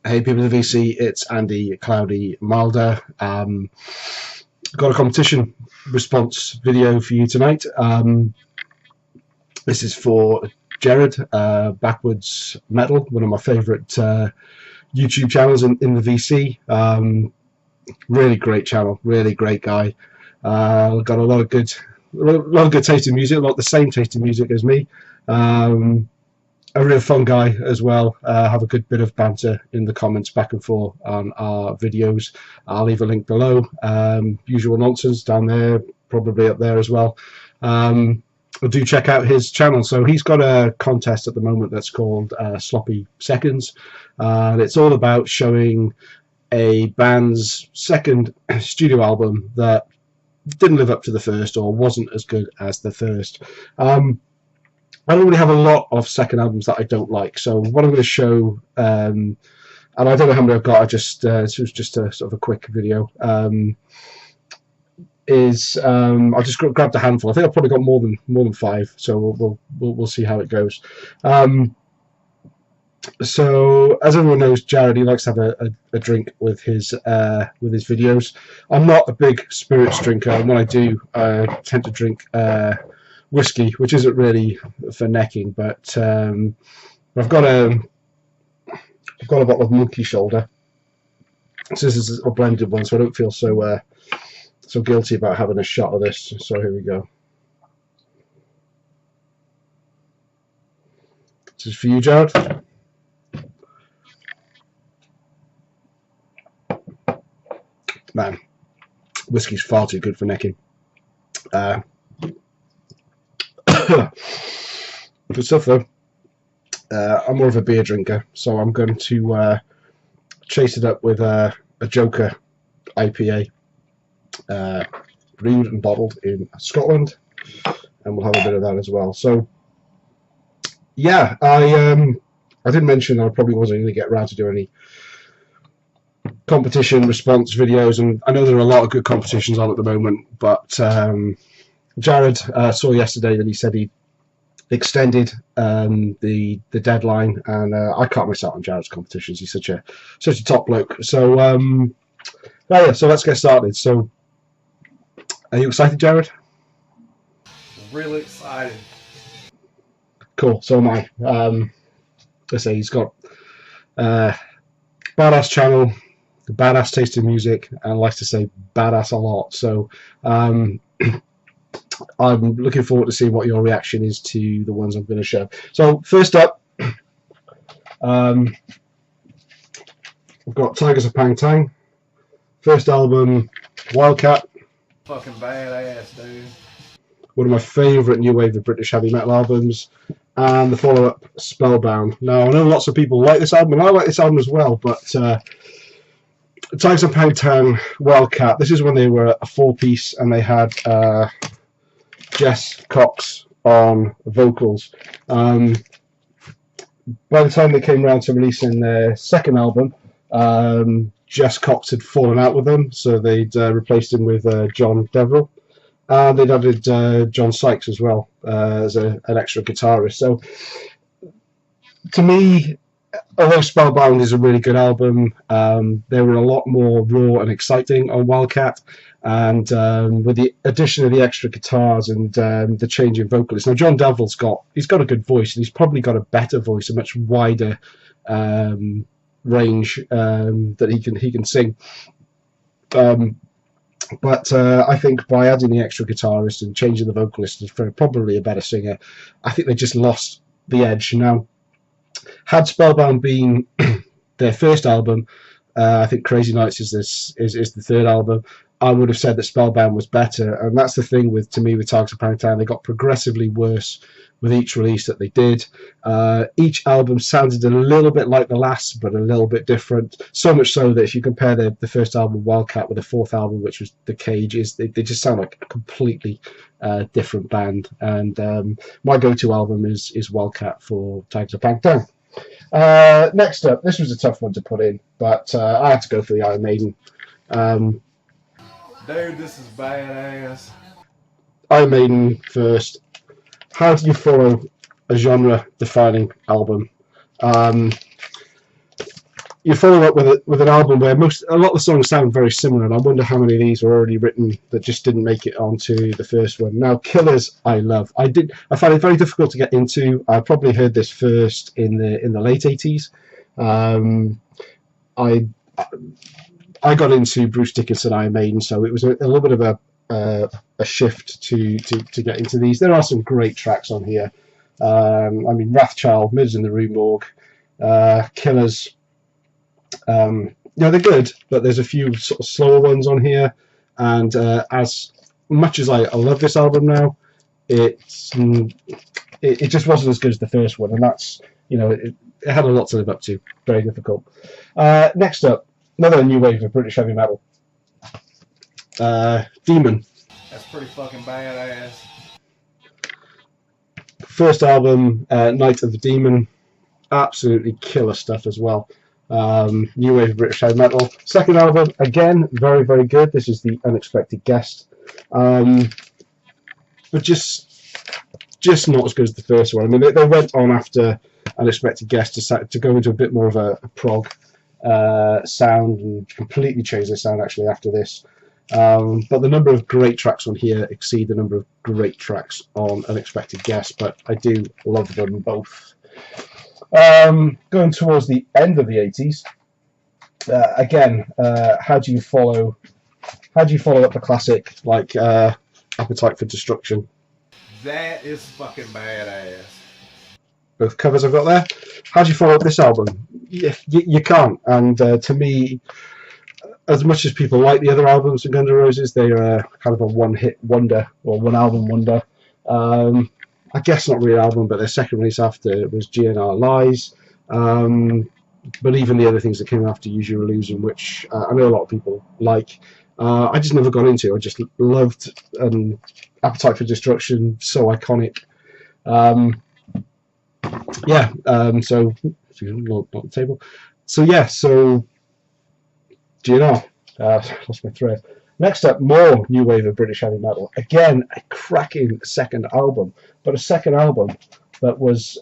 Hey people of the VC, it's Andy Cloudy Milder. Got a competition response video for you tonight. This is for Jared, Backwoods Metal, one of my favourite YouTube channels in the VC. Really great channel, really great guy. Got a lot of good taste in music, a lot of the same taste in music as me. A real fun guy as well. Have a good bit of banter in the comments back and forth on our videos. I'll leave a link below. Usual nonsense down there, probably up there as well. Do check out his channel. So he's got a contest at the moment that's called Sloppy Seconds, and it's all about showing a band's second studio album that didn't live up to the first or wasn't as good as the first. I don't really have a lot of second albums that I don't like, so what I'm going to show, and I don't know how many I've got, this was just a sort of a quick video, is I just grabbed a handful. I think I've probably got more than 5, so we'll see how it goes. So as everyone knows, Jared, he likes to have a drink with his videos. I'm not a big spirits drinker, and when I do, I tend to drink whiskey, which isn't really for necking, but I've got a bottle of Monkey Shoulder. So this is a blended one, so I don't feel so guilty about having a shot of this. So here we go. This is for you, Jared. Man, whiskey's far too good for necking. Good stuff though. I'm more of a beer drinker, so I'm going to chase it up with a Joker IPA, brewed and bottled in Scotland, and we'll have a bit of that as well. So yeah, I did mention I probably wasn't going to get around to do any competition response videos, and I know there are a lot of good competitions on at the moment, but Jared saw yesterday that he said he extended the deadline, and I can't miss out on Jared's competitions. He's such a top bloke. So yeah, so let's get started. So are you excited, Jared? Really excited. Cool. So am I. Let's say he's got badass channel, badass taste in music, and likes to say badass a lot. So I'm looking forward to seeing what your reaction is to the ones I'm going to show. So first up, we've got Tygers of Pang Tang. First album, Wildcat. Fucking badass, dude. One of my favourite new wave of British heavy metal albums. And the follow-up, Spellbound. Now, I know lots of people like this album, and I like this album as well, but Tygers of Pang Tang, Wildcat, this is when they were a 4-piece, and they had Jess Cox on vocals. By the time they came around to releasing their second album, Jess Cox had fallen out with them, so they'd replaced him with John Deverill, and they'd added John Sykes as well as an extra guitarist. So to me, although Spellbound is a really good album, they were a lot more raw and exciting on Wildcat, and with the addition of the extra guitars and the change in vocalists. Now John Devill's got a good voice, and he's probably got a better voice, a much wider range that he can sing. But I think by adding the extra guitarist and changing the vocalist for probably a better singer, I think they just lost the edge. Now, had Spellbound been their first album, I think Crazy Nights is the third album, I would have said that Spellbound was better. And that's the thing with Tygers of Pang Tang. They got progressively worse with each release that they did. Each album sounded a little bit like the last, but a little bit different. So much so that if you compare the first album, Wildcat, with the fourth album, which was The Cages, they just sound like a completely different band. And my go-to album is Wildcat for Tygers of Pang Tang. Next up, this was a tough one to put in, but I had to go for the Iron Maiden. Dude, this is badass. Iron Maiden first. How do you follow a genre-defining album? you follow up with an album where a lot of the songs sound very similar, and I wonder how many of these were already written that just didn't make it onto the first one. Now, Killers, I love. I find it very difficult to get into. I probably heard this first in the late '80s. I got into Bruce Dickinson, Iron Maiden, so it was a little bit of a shift to get into these. There are some great tracks on here. I mean, Wrathchild, Mids in the Rue Morgue, Killers. They're good, but there's a few sort of slower ones on here. And as much as I love this album now, it just wasn't as good as the first one, and that's, it had a lot to live up to. Very difficult. Next up, another new wave of British heavy metal. Demon. That's pretty fucking badass. First album, Night of the Demon, absolutely killer stuff as well. New wave of British heavy metal. Second album, again, very, very good. This is The Unexpected Guest, but just not as good as the first one. I mean, they went on after Unexpected Guest to go into a bit more of a prog sound, and completely change their sound actually after this. But the number of great tracks on here exceed the number of great tracks on Unexpected Guest, but I do love them both. Going towards the end of the 80s, again, how do you follow up the classic like Appetite for Destruction? That is fucking badass. Both covers I've got there. How do you follow up this album? You can't. And to me, as much as people like the other albums of Guns N' Roses, they are kind of a one-hit wonder, or one-album wonder. I guess not really an album, but their second release after was GNR Lies. But even the other things that came after, Use Your Illusion, which I know a lot of people like, I just never got into. I just loved Appetite for Destruction, so iconic. So not the table. So GNR. Lost my thread. Next up, more new wave of British heavy metal. Again, a cracking second album, but a second album that was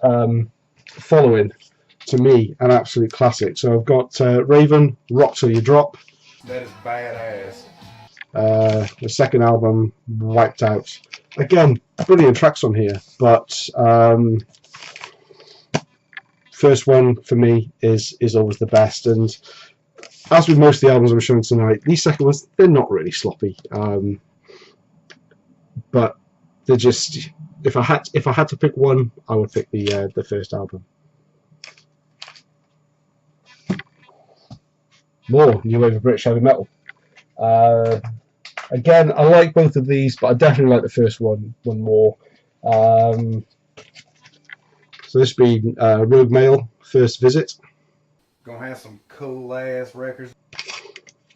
following, to me, an absolute classic. So I've got Raven, Rock Till You Drop. That is badass. The second album, Wiped Out. Again, brilliant tracks on here, but first one for me is always the best. And as with most of the albums I'm showing tonight, these second ones, they're not really sloppy, but they're just, if I had to pick one, I would pick the first album. More new wave of British heavy metal. Again, I like both of these, but I definitely like the first one more. So this being Rogue Mail, First Visit. Gonna have some cool ass records.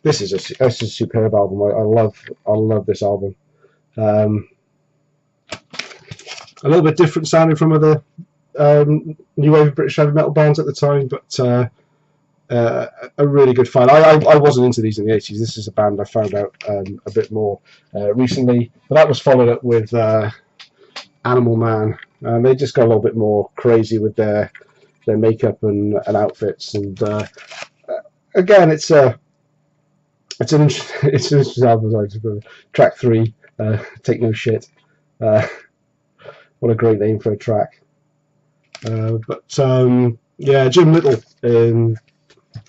This is a superb album. I love this album. A little bit different sounding from other new wave of British heavy metal bands at the time, but a really good find. I wasn't into these in the 80s. This is a band I found out a bit more recently, but that was followed up with Animal Man, and they just got a little bit more crazy with their makeup and outfits. And again, it's an interesting album. Track 3, Take No Shit. What a great name for a track. Jim Little,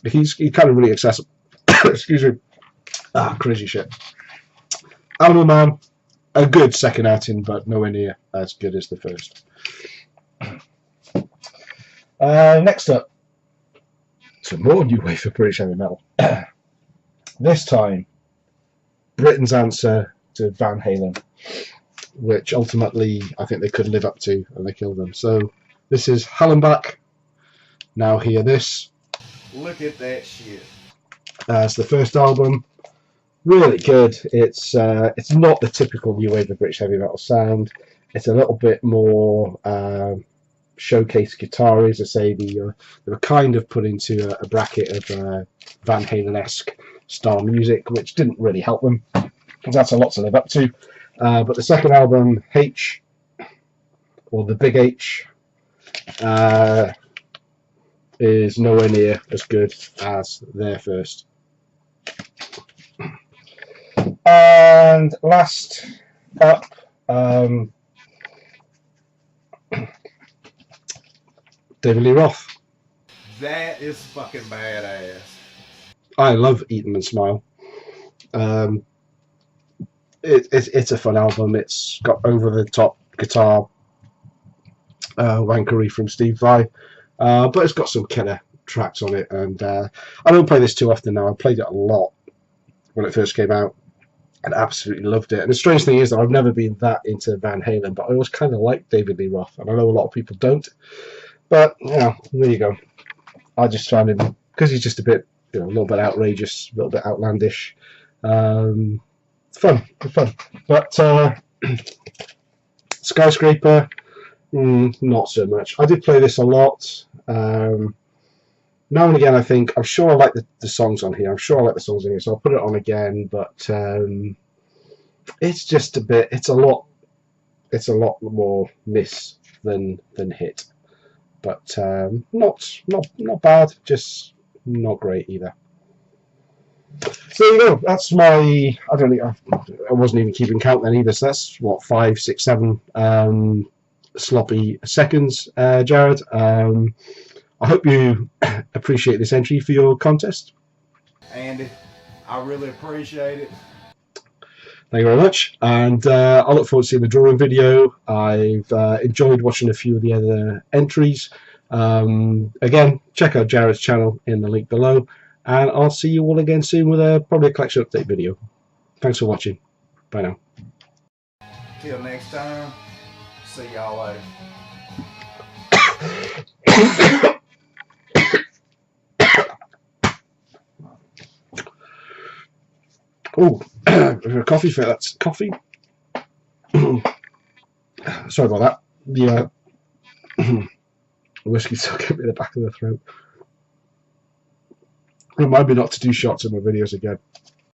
he's kind of really accessible. Excuse me. Crazy shit. Animal Man, a good second outing, but nowhere near as good as the first. Next up, some more new wave of British heavy metal. This time, Britain's answer to Van Halen, which ultimately I think they couldn't live up to, and they killed them. So this is Hallenbach. Now Hear This. Look at that shit. It's the first album. Really good. It's not the typical new wave of British heavy metal sound. It's a little bit more showcase guitar. As I say, they were kind of put into a bracket of Van Halen-esque style music, which didn't really help them, because that's a lot to live up to. But the second album, H, or the Big H, is nowhere near as good as their first. And last up, David Lee Roth. That is fucking badass. I love Eat 'Em and Smile. It's a fun album. It's got over the top guitar wankery from Steve Vai, but it's got some killer tracks on it. And I don't play this too often now. I played it a lot when it first came out and absolutely loved it. And the strange thing is that I've never been that into Van Halen, but I always kind of like David Lee Roth, and I know a lot of people don't. But yeah, there you go. I just found him, because he's just a bit, a little bit outrageous, a little bit outlandish. Fun. But Skyscraper, not so much. I did play this a lot. Now and again, I'm sure I like the songs on here. So I'll put it on again. But it's just a bit. It's a lot more miss than hit. But not bad. Just not great either. So there you go. That's my. I don't think I wasn't even keeping count then either. So that's what 5, 6, 7 sloppy seconds, Jared. I hope you appreciate this entry for your contest. Andy, I really appreciate it. Thank you very much, and I look forward to seeing the drawing video. I've enjoyed watching a few of the other entries. Again, check out Jared's channel in the link below, and I'll see you all again soon with probably a collection update video. Thanks for watching. Bye now. Till next time, see y'all later. Oh, coffee for that's coffee. Sorry about that. The whiskey still get me in the back of the throat. Remind me not to do shots in my videos again.